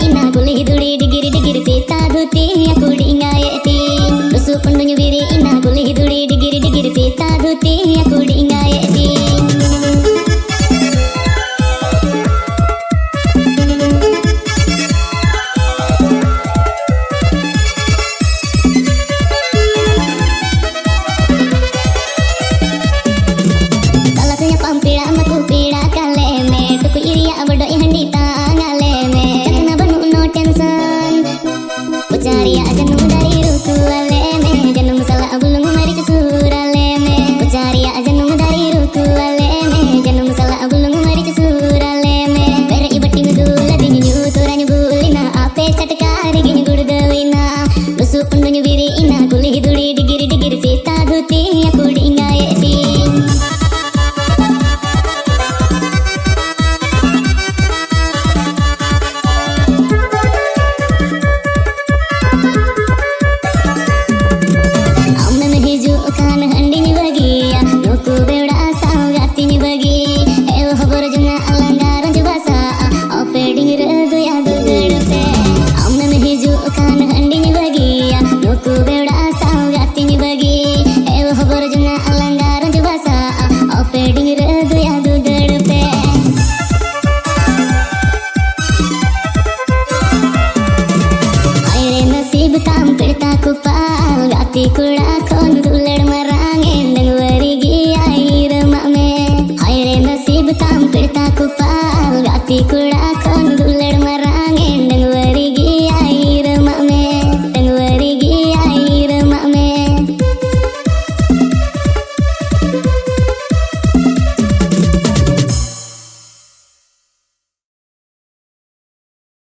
ina kulih duri digir digir sita dhuti aku diingayeti rusu pundunya biri ina kulih duri digir digir sita dhuti aku diingayeti salasnya pampira maku pira kale me tuku iria abadoi handita ngale me cakna banu no tension pucaria janum dari rutu ale me janum salah bulung mari surale me pucaria janum dari rutu ale me janum salah bulung mari surale me bere ibati mudula dinyu turanyu bulina ape chatkari gini gududawina rusu pundunya biri ina kulih duri digir digir sita dhuti aku diingayeti kan handinya bagi ya nuku beura saugatinya bagi hobor junga alanggaran jubasa opeding redu ya dudepe amna hiju kan handinya bagi ya nuku beura saugatinya bagi hobor junga alanggaran jubasa opeding redu ya dudepe aire nasib tampil tak kupal gati kura